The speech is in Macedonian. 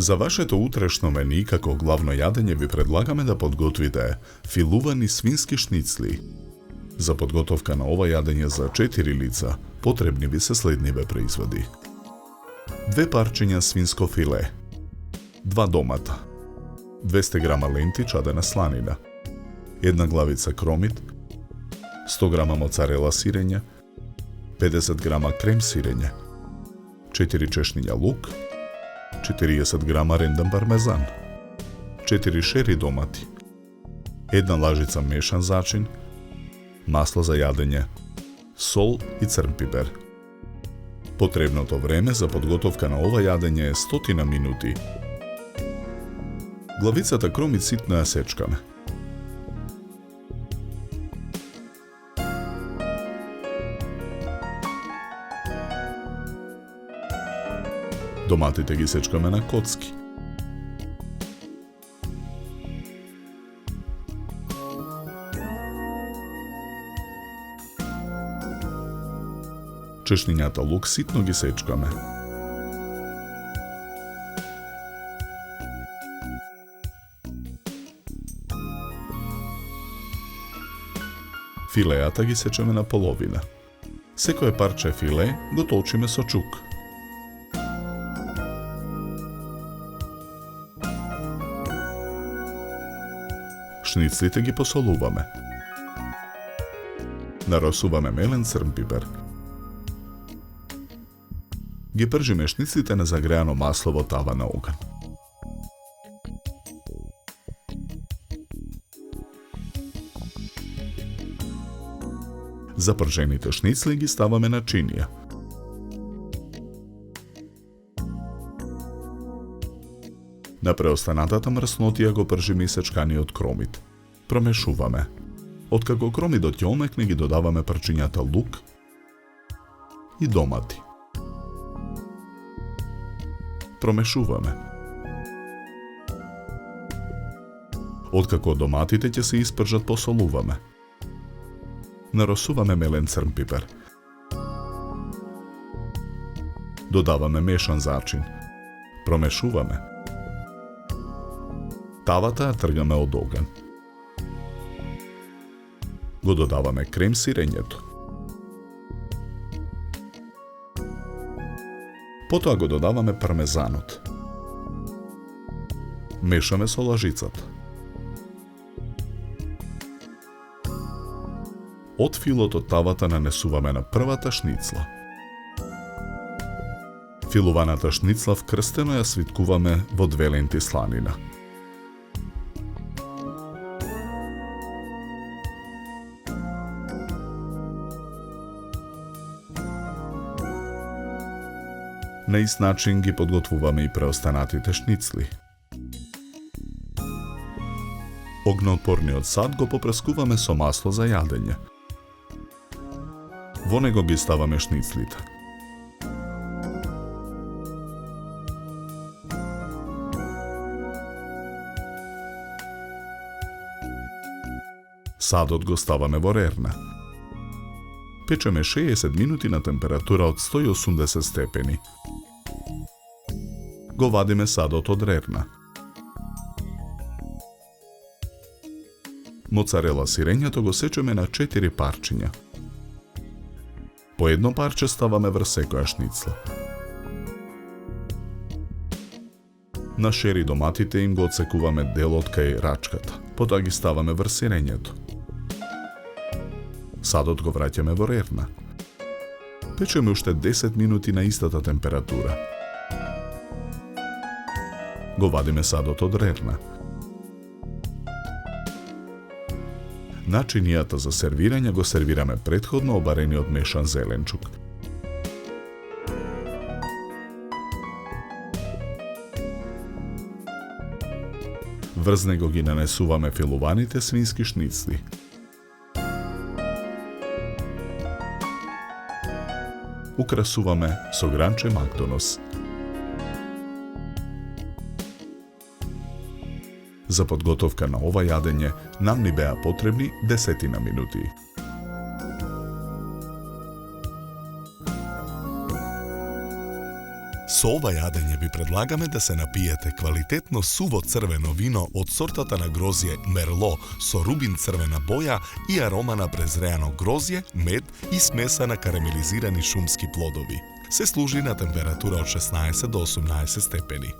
За вашето утрешно мени како главно јадење ви предлагаме да подготвите филувани свински шницли. За подготовка на ова јадење за 4 лица потребни ви се следниве производи: 2 парчиња свинско филе, 2 домата, 200 грама ленти чадена сланина, 1 главица кромит, 100 грама моцарела сирење, 50 грама крем сирење, 4 чешниња лук, 40 грама ренден пармезан, 4 шери домати, 1 лажица мешан зачин, масло за јадење, сол и црн пипер. Потребното време за подготовка на ова јадење е 100 минути. Главицата кромит ситно ја сечкаме. Доматите ги сечкаме на коцки. Чешнињата лук ситно ги сечкаме. Филеата ги сечеме на половина. Секое парче филе го толчиме со чук. Шницлите ги посолуваме. Наросуваме мелен црн пипер. Ги пржиме шницлите на загреано масло во тава на оган. Запржените шницли ги ставаме на чинија. На преостанатата мрснотија го пржиме исечканиот кромит. Промешуваме. Откако кромидот ја омекне, ги додаваме парчињата лук и домати. Промешуваме. Откако доматите ќе се испржат, посолуваме. Наросуваме мелен црн пипер. Додаваме мешан зачин. Промешуваме. Тавата ја тргаме од оган. Го додаваме крем сирењето. Потоа го додаваме пармезанот. Мешаме со лажицата. Од филот од тавата нанесуваме на првата шницла. Филуваната шницла вкрстено ја свиткуваме во 2 ленти сланина. На ист начин ги подготвуваме и преостанатите шницли. Огнеотпорниот сад го попрескуваме со масло за јадење. Во него ги ставаме шницлите. Садот го ставаме во рерна. Печеме 60 минути на температура од 180 степени. Го вадиме садот од рерна. Моцарела сирењето го сечеме на 4 парчиња. По едно парче ставаме врз секоја шницла. На шери доматите им го отсекуваме делот кај рачката, потоа ги ставаме врз сирењето. Садот го враќаме во рерна. Печеме уште 10 минути на истата температура. Го вадиме садот од рерна. Начинијата за сервирање го сервираме претходно обарениот мешан зеленчук. Врз него ги нанесуваме филуваните свински шницли. Украсуваме со гранче Макдонос. За подготовка на ова јадење нам ни беа потребни 10 минути. Со ова јадење ви предлагаме да се напиете квалитетно суво црвено вино од сортата на грозје Мерло со рубин црвена боја и арома на презреано грозје, мед и смеса на карамелизирани шумски плодови. Се служи на температура од 16 до 18 степени.